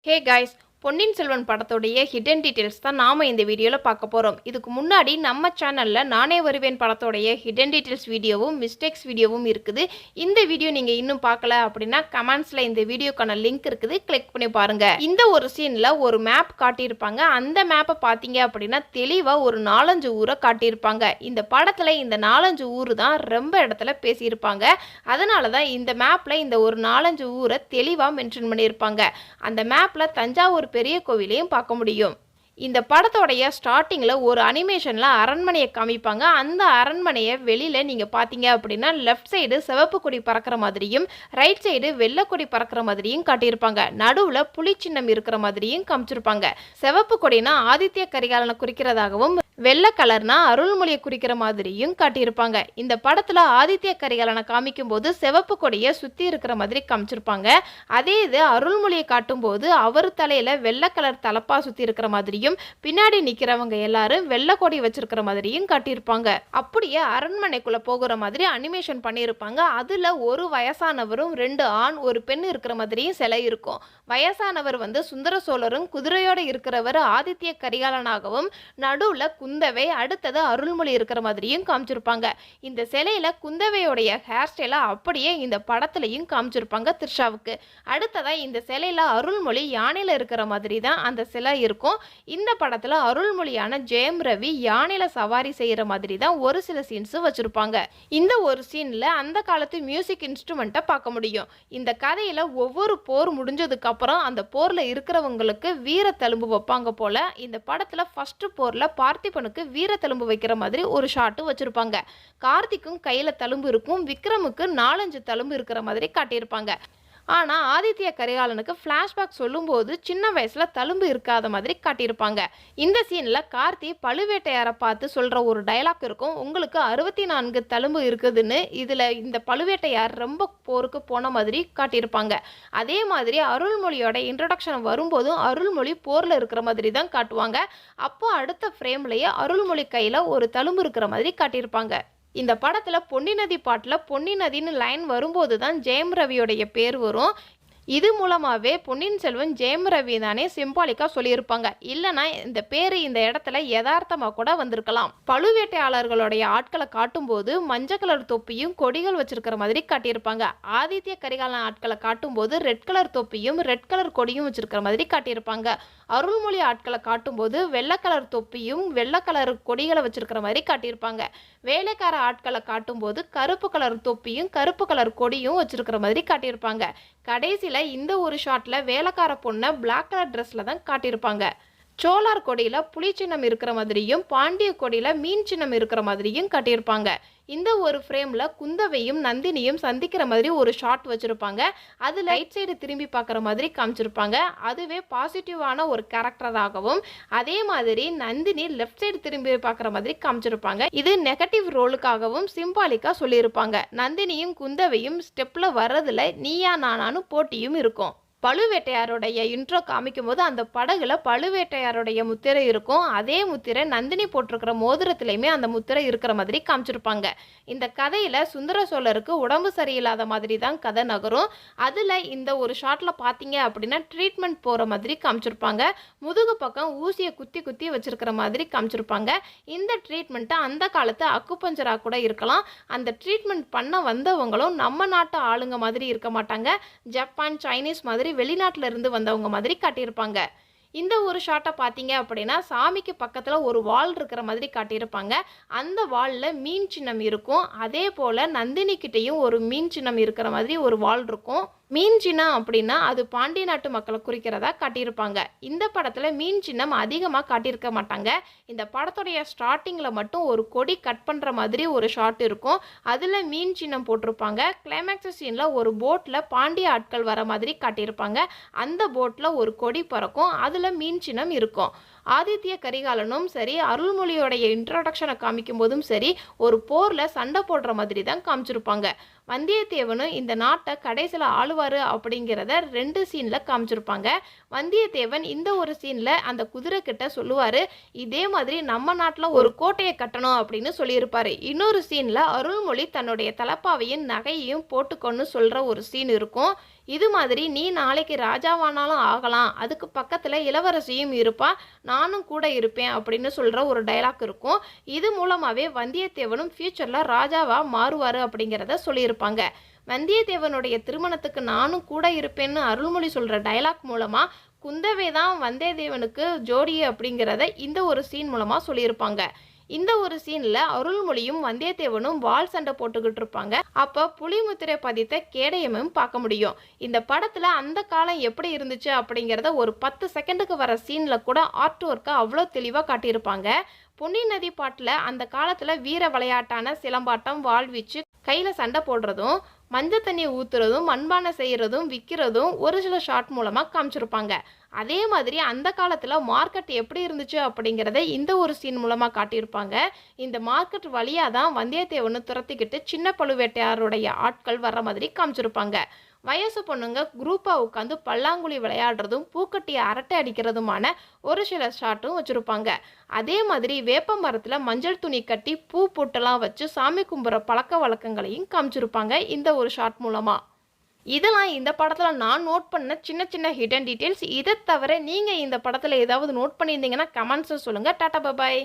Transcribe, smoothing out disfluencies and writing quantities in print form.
Hey guys, Ponniyin Selvan படத்தோடைய hidden details தான் நாம இந்த வீடியோல பார்க்க போறோம். இதுக்கு முன்னாடி நம்ம சேனல்ல நானே வருவேன் படத்தோடைய ஹிடன் டீடைல்ஸ் வீடியோவும் மிஸ்டேக்ஸ் வீடியோவும் இருக்குது. இந்த வீடியோ நீங்க இன்னும் பார்க்கல அப்படின்னா கமெண்ட்ஸ்ல இந்த வீடியோக்கான லிங்க் இருக்குது, கிளிக் பண்ணி பாருங்க. இந்த ஒரு சீன்ல ஒரு மேப் காட்டியிருப்பாங்க. அந்த மேப்பை பார்த்தீங்க அப்படின்னா தெளிவா ஒரு 4-5 ஊரை காட்டியிருப்பாங்க. இந்த படத்துல இந்த 4-5 ஊர் தான் ரொம்ப இடத்துல பேசியிருப்பாங்க. அதனால தான் இந்த மேப்ல இந்த ஒரு 4-5 ஊரை தெளிவா மென்ஷன் பண்ணியிருப்பாங்க. அந்த மேப்ல தஞ்சாவூர் பெரிய கோவிலையும் பார்க்க முடியும். இந்த படத்தோடைய ஸ்டார்டிங்கில் ஒரு அனிமேஷனில் அரண்மனையை காமிப்பாங்க. அந்த அரண்மனையை வெளியில் நீங்கள் பார்த்தீங்க அப்படின்னா லெஃப்ட் சைடு சிவப்பு கொடி பறக்கிற மாதிரியும் ரைட் சைடு வெள்ளைக்கொடி பறக்கிற மாதிரியும் காட்டியிருப்பாங்க. நடுவில் புலி சின்னம் இருக்கிற மாதிரியும் காமிச்சிருப்பாங்க. சிவப்பு கொடினா ஆதித்ய கரிகாலனை குறிக்கிறதாகவும் வெள்ளை கலர்னா அருள்மொழியை குறிக்கிற மாதிரியும் காட்டியிருப்பாங்க. இந்த படத்தில் ஆதித்ய கரிகாலனை காமிக்கும் போது சிவப்பு கொடியை சுற்றி இருக்கிற மாதிரி காமிச்சிருப்பாங்க. அதே இது அருள்மொழியை காட்டும் போது அவர் தலையில் வெள்ளை கலர் தலப்பா சுற்றி இருக்கிற மாதிரியும் பின்னாடி நிக்கிறவங்க எல்லாரும் வெள்ளை கொடி வச்சிருக்கிற மாதிரியும் காட்டியிருப்பாங்க. அப்படியே அரண்மனைக்குள்ள போகிற மாதிரி அனிமேஷன் பண்ணியிருப்பாங்க. அதுல ஒரு வயசானவரும் 2 ஆண் ஒரு பெண் இருக்கிற மாதிரியும் சிலை இருக்கும். வயசானவர் சுந்தர சோழரும் குதிரையோட இருக்கிறவர் ஆதித்ய கரிகாலனாகவும் நடுவுல குந்தவை அடுத்தது அருள்மொழி இருக்கிற மாதிரியும் காமிச்சிருப்பாங்க. இந்த சிலையில குந்தவையோடைய ஹேர் ஸ்டைலை அப்படியே இந்த படத்துலையும் காமிச்சிருப்பாங்க த்ரிஷாவுக்கு. அடுத்ததா இந்த சிலையில அருள்மொழி யானையில இருக்கிற மாதிரி தான் அந்த சிலை இருக்கும். இந்த படத்துல அருள்மொழியான ஜெயம் ரவி யானையில சவாரி செய்யற மாதிரி தான் ஒரு சில சீன்ஸ் வச்சிருப்பாங்க. இந்த ஒரு சீன்ல அந்த காலத்து மியூசிக் இன்ஸ்ட்ருமெண்ட்டை பார்க்க முடியும். இந்த கதையில ஒவ்வொரு போர் முடிஞ்சதுக்கு அப்புறம் அந்த போர்ல இருக்கிறவங்களுக்கு வீர தழும்பு வைப்பாங்க போல. இந்த படத்துல ஃபர்ஸ்ட் போர்ல பார்த்திபனுக்கு வீர தழும்பு வைக்கிற மாதிரி ஒரு ஷாட் வச்சிருப்பாங்க. கார்த்திக்கும் கையில தழும்பு இருக்கும், விக்ரமுக்கு 4-5 தழும்பு இருக்கிற மாதிரி காட்டியிருப்பாங்க. ஆனால் ஆதித்ய கரிகாலனுக்கு ஃப்ளாஷ்பேக் சொல்லும்போது சின்ன வயசில் தழும்பு இருக்காத மாதிரி காட்டியிருப்பாங்க. இந்த சீனில் கார்த்தி பழுவேட்டையாரை பார்த்து சொல்கிற ஒரு டைலாக் இருக்கும், உங்களுக்கு 64 தழும்பு இருக்குதுன்னு. இதில் இந்த பழுவேட்டையார் ரொம்ப போருக்கு போன மாதிரி காட்டியிருப்பாங்க. அதே மாதிரி அருள்மொழியோட இன்ட்ரடக்ஷன் வரும்போதும் அருள்மொழி போரில் இருக்கிற மாதிரி தான் காட்டுவாங்க. அப்போ அடுத்த ஃப்ரேம்லேயே அருள்மொழி கையில் ஒரு தழும்பு இருக்கிற மாதிரி காட்டியிருப்பாங்க. இந்த படத்துல பொன்னி நதி பாட்டுல பொன்னி நதின்னு லைன் வரும்போது தான் ஜெயம் ரவியோடைய பேர் வரும். இது மூலமாகவே பொன்னியின் செல்வன் ஜெயம் ரவி தானே சிம்பாலிக்காக சொல்லியிருப்பாங்க. இல்லைனா இந்த பேர் இந்த இடத்துல யதார்த்தமாக கூட வந்திருக்கலாம். பழுவேட்டையாளர்களுடைய ஆட்களை காட்டும்போது மஞ்சள் கலர் தொப்பியும் கொடிகள் வச்சிருக்கிற மாதிரி காட்டியிருப்பாங்க. ஆதித்ய கரிகாலன் ஆட்களை காட்டும்போது ரெட் கலர் தொப்பியும் ரெட் கலர் கொடியும் வச்சிருக்கிற மாதிரி காட்டியிருப்பாங்க. அருள்மொழி ஆட்களை காட்டும்போது வெள்ளை கலர் தொப்பியும் வெள்ளை கலர் கொடிகளை வச்சிருக்கிற மாதிரி காட்டியிருப்பாங்க. வேலைக்கார ஆட்களை காட்டும்போது கருப்பு கலர் தொப்பியும் கருப்பு கலர் கொடியும் வச்சிருக்கிற மாதிரி காட்டியிருப்பாங்க. கடைசியில் இந்த ஒரு ஷாட்ல வேலைக்கார பொண்ணை பிளாக் கலர் ட்ரெஸ்ல தான் காட்டியிருப்பாங்க. சோழர் கொடியில புலி சின்னம் இருக்கிற மாதிரியும் பாண்டிய கொடியில மீன் சின்னம் இருக்கிற மாதிரியும் காட்டியிருப்பாங்க. இந்த ஒரு ஃப்ரேம்ல குந்தவையும் நந்தினியும் சந்திக்கிற மாதிரி ஒரு ஷாட் வச்சிருப்பாங்க. அது ரைட் சைடு திரும்பி பார்க்குற மாதிரி காமிச்சிருப்பாங்க. அதுவே பாசிட்டிவான ஒரு கேரக்டராகவும் அதே மாதிரி நந்தினி லெஃப்ட் சைடு திரும்பி பார்க்குற மாதிரி காமிச்சிருப்பாங்க. இது நெகட்டிவ் ரோலுக்காகவும் சிம்பாலிக்கா சொல்லியிருப்பாங்க. நந்தினியும் குந்தவையும் ஸ்டெப்ல வர்றதுல நீயா நானானு போட்டியும் இருக்கும். பழுவேட்டையாருடைய இன்ட்ரோ காமிக்கும் போது அந்த படகுல பழுவேட்டையாருடைய முத்திரை இருக்கும். அதே முத்திரை நந்தினி போட்டிருக்கிற மோதிரத்திலையுமே அந்த முத்திரை இருக்கிற மாதிரி காமிச்சிருப்பாங்க. இந்த கதையில சுந்தர சோழருக்கு உடம்பு சரியில்லாத மாதிரி தான் கதை நகரும். அதுல இந்த ஒரு ஷாட்ல பார்த்தீங்க அப்படின்னா ட்ரீட்மெண்ட் போற மாதிரி காமிச்சிருப்பாங்க. முதுகு பக்கம் ஊசியை குத்தி குத்தி வச்சிருக்கிற மாதிரி காமிச்சிருப்பாங்க. இந்த ட்ரீட்மெண்ட்டை அந்த காலத்து அக்குபஞ்சரா கூட இருக்கலாம். அந்த ட்ரீட்மெண்ட் பண்ண வந்தவங்களும் நம்ம நாட்டு ஆளுங்க மாதிரி இருக்க மாட்டாங்க. ஜப்பான் சைனீஸ் மாதிரி வெளிநாட்டுல இருந்து வந்தவங்க மாதிரி காட்டியிருப்பாங்க. இந்த ஒரு ஷாட்டை பார்த்தீங்க அப்படின்னா சாமிக்கு பக்கத்தில் ஒரு வால் இருக்கிற மாதிரி காட்டியிருப்பாங்க. அந்த வாலில் மீன் சின்னம் இருக்கும். அதே போல் நந்தினி கிட்டேயும் ஒரு மீன் சின்னம் இருக்கிற மாதிரி ஒரு வால் இருக்கும். மீன் சின்னம் அப்படின்னா அது பாண்டிய நாட்டு மக்களை குறிக்கிறதா காட்டியிருப்பாங்க. இந்த படத்தில் மீன் சின்னம் அதிகமாக காட்டியிருக்க மாட்டாங்க. இந்த படத்துடைய ஸ்டார்டிங்கில் மட்டும் ஒரு கொடி கட் பண்ணுற மாதிரி ஒரு ஷாட் இருக்கும். அதில் மீன் சின்னம் போட்டிருப்பாங்க. கிளைமேக்ஸ் சீனில் ஒரு போட்டில் பாண்டிய ஆட்கள் வர மாதிரி காட்டியிருப்பாங்க. அந்த போட்டில் ஒரு கொடி பறக்கும். அதில் மீன் சின்னம் இருக்கும். ஆதித்ய கரிகாலனும் சரி அருள்மொழியோடைய இன்ட்ரோடக்ஷனை காமிக்கும் போதும் சரி ஒரு போரில் சண்டை போடுற மாதிரி தான் காமிச்சிருப்பாங்க. வந்தியத்தேவனும் இந்த நாட்டை கடைசியில் ஆளுவார் அப்படிங்கிறத 2 சீனில் காமிச்சிருப்பாங்க. வந்தியத்தேவன் இந்த ஒரு சீனில் அந்த குதிரை கிட்ட சொல்லுவார், இதே மாதிரி நம்ம நாட்டில் ஒரு கோட்டையை கட்டணும் அப்படின்னு சொல்லியிருப்பார். இன்னொரு சீனில் அருள்மொழி தன்னுடைய தலப்பாவையும் நகையையும் போட்டுக்கொண்டு சொல்கிற ஒரு சீன் இருக்கும். இது மாதிரி நீ நாளைக்கு ராஜாவானாலும் ஆகலாம், அதுக்கு பக்கத்தில் இளவரசியும் இருப்பா, நானும் கூட இருப்பேன் அப்படின்னு சொல்கிற ஒரு டைலாக் இருக்கும். இது மூலமாகவே வந்தியத்தேவனும் ஃப்யூச்சரில் ராஜாவாக மாறுவார் அப்படிங்கிறத சொல்லியிருப்பாங்க. வந்தியத்தேவனுடைய திருமணத்துக்கு நானும் கூட இருப்பேன்னு அருள்மொழி சொல்கிற டைலாக் மூலமாக குந்தவை தான் வந்தியத்தேவனுக்கு ஜோடி அப்படிங்கிறத இந்த ஒரு சீன் மூலமாக சொல்லியிருப்பாங்க. இந்த ஒரு சீனில் அருள்மொழியும் வந்தியத்தேவனும் வால் சண்டை போட்டுக்கிட்டு இருப்பாங்க. அப்போ புலிமுத்திரை பதித்த கேடயமும் பார்க்க முடியும். இந்த படத்தில் அந்த காலம் எப்படி இருந்துச்சு அப்படிங்கிறத ஒரு 10 செகண்டுக்கு வர சீனில் கூட ஆர்ட் ஒர்க்கை அவ்வளோ தெளிவாக காட்டியிருப்பாங்க. பொன்னி நதி பாட்டில் அந்த காலத்தில் வீர விளையாட்டான சிலம்பாட்டம், வாழ்வீச்சு, கையில் சண்டை போடுறதும், மஞ்சள் தண்ணி ஊற்றுறதும், மண்பானை செய்கிறதும், விற்கிறதும் ஒரு சில ஷாட் மூலமாக காமிச்சிருப்பாங்க. அதே மாதிரி அந்த காலத்தில் மார்க்கெட் எப்படி இருந்துச்சு அப்படிங்கிறத இந்த ஒரு சீன் மூலமாக காட்டியிருப்பாங்க. இந்த மார்க்கெட் வழியாக தான் வந்தியத்தேவனை துரத்திக்கிட்டு சின்ன பழுவேட்டையாருடைய ஆட்கள் வர்ற மாதிரி காமிச்சிருப்பாங்க. வயசு பொண்ணுங்க குரூப்பாக உட்காந்து பல்லாங்குழி விளையாடுறதும் பூக்கட்டியை அரட்டை அடிக்கிறதுமான ஒரு சில ஷாட்டும் வச்சுருப்பாங்க. அதே மாதிரி வேப்ப மரத்தில் மஞ்சள் துணி கட்டி பூ பொட்டெல்லாம் வச்சு சாமி கும்புற பழக்க வழக்கங்களையும் காமிச்சிருப்பாங்க இந்த ஒரு ஷாட் மூலமாக. இதெல்லாம் இந்த படத்தில் நான் நோட் பண்ண சின்ன சின்ன ஹிடன் டீட்டெயில்ஸ். இதை தவிர நீங்கள் இந்த படத்தில் ஏதாவது நோட் பண்ணியிருந்தீங்கன்னா கமெண்ட்ஸை சொல்லுங்கள். டாடா பாய்.